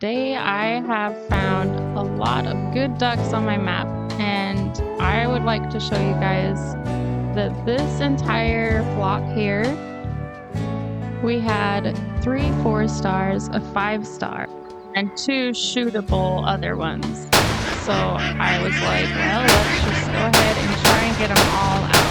today I have found a lot of good ducks on my map, and I would like to show you guys that this entire flock here, we had 3 4-stars, a 5-star, and 2 shootable other ones. So I was like, well, let's just go ahead and try and get them all out.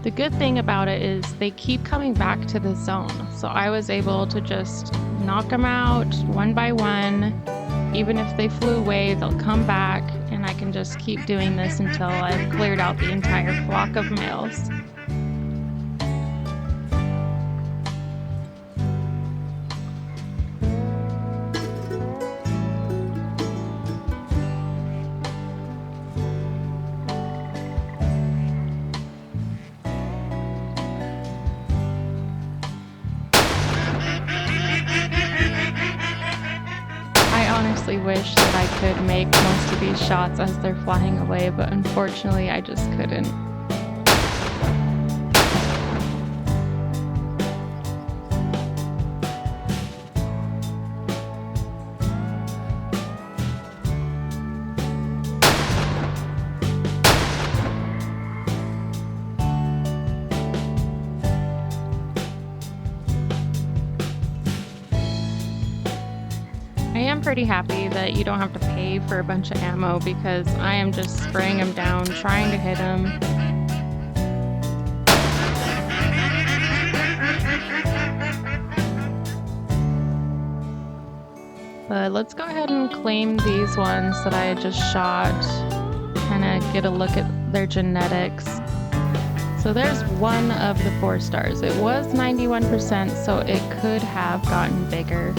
The good thing about it is they keep coming back to the zone. So I was able to just knock them out one by one. Even if they flew away, they'll come back, and I can just keep doing this until I've cleared out the entire flock of males. I honestly wish that I could make most of these shots as they're flying away, but unfortunately I just couldn't. I am pretty happy that you don't have to pay for a bunch of ammo because I am just spraying them down, trying to hit them. But let's go ahead and claim these ones that I just shot, kind of get a look at their genetics. So there's one of the 4-stars. It was 91%, so it could have gotten bigger,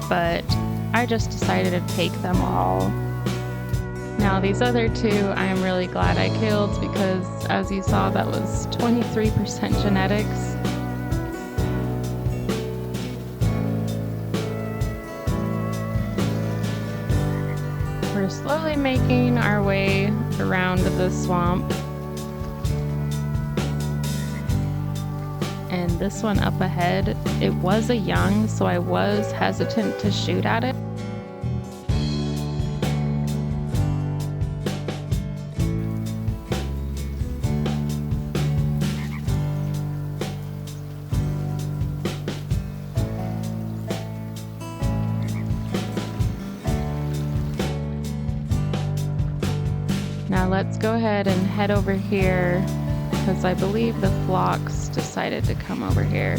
but I just decided to take them all. Now these other 2 I am really glad I killed because, as you saw, that was 23% genetics. We're slowly making our way around the swamp. And this one up ahead, it was a young, so I was hesitant to shoot at it. Now let's go ahead and head over here, because I believe the flocks decided to come over here.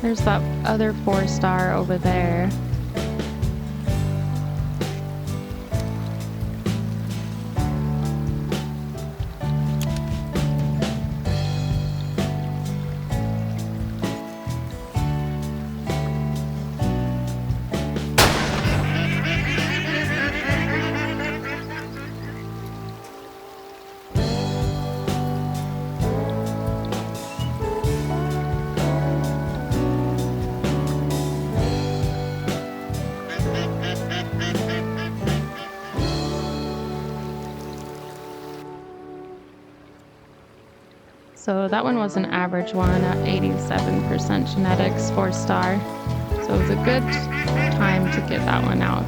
There's that other 4-star over there. So that one was an average one at 87% genetics, 4-star. So it was a good time to get that one out.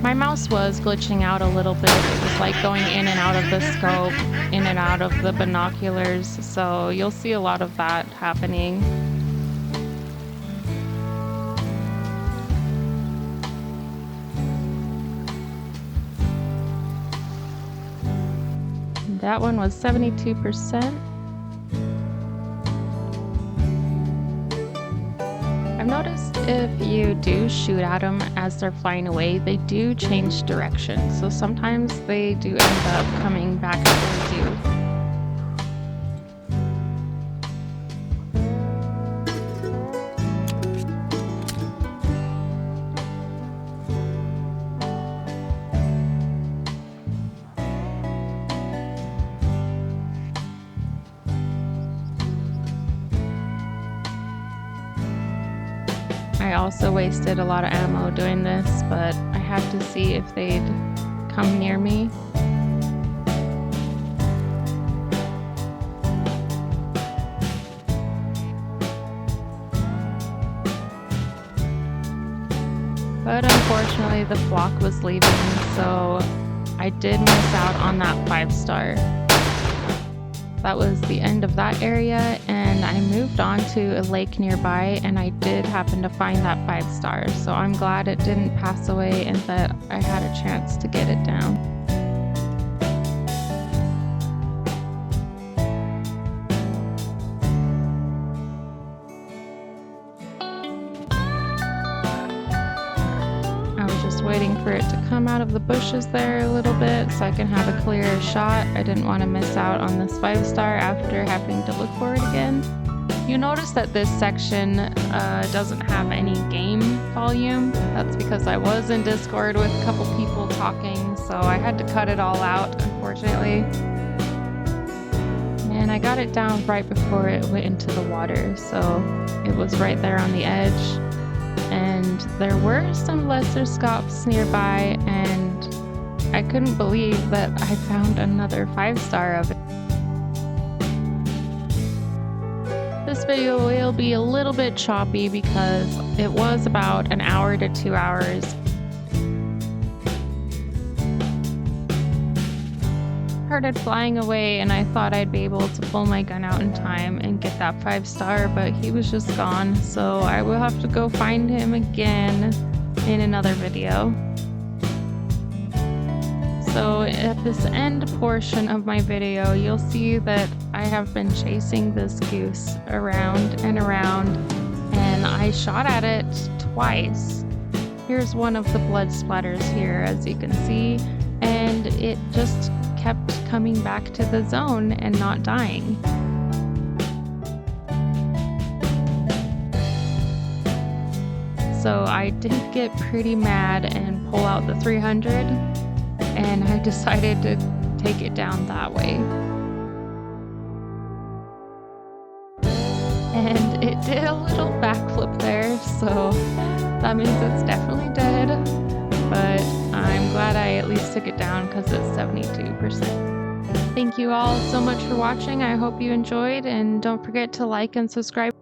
My mouse was glitching out a little bit. It was like going in and out of the scope, in and out of the binoculars. So you'll see a lot of that happening. That one was 72%. I've noticed if you do shoot at them as they're flying away, they do change direction. So sometimes they do end up coming back towards you. I also wasted a lot of ammo doing this, but I had to see if they'd come near me. But unfortunately the flock was leaving, so I did miss out on that 5-star. That was the end of that area, and I moved on to a lake nearby, and I did happen to find that 5-star, so I'm glad it didn't pass away and that I had a chance to get it down. Waiting for it to come out of the bushes there a little bit so I can have a clearer shot. I didn't want to miss out on this 5-star after having to look for it again. You notice that this section doesn't have any game volume. That's because I was in Discord with a couple people talking, so I had to cut it all out, unfortunately. And I got it down right before it went into the water, so it was right there on the edge. And there were some lesser scops nearby, and I couldn't believe that I found another 5-star of it. This video will be a little bit choppy because it was about an hour to 2 hours. Started flying away, and I thought I'd be able to pull my gun out in time and get that 5-star, but he was just gone, so I will have to go find him again in another video. So at this end portion of my video, you'll see that I have been chasing this goose around and around, and I shot at it twice. Here's one of the blood splatters here, as you can see, and it just kept coming back to the zone and not dying. So I did get pretty mad and pull out the 300, and I decided to take it down that way. And it did a little backflip there, so that means it's definitely dead. But I'm glad I at least took it down because it's 72%. Thank you all so much for watching. I hope you enjoyed, and don't forget to like and subscribe.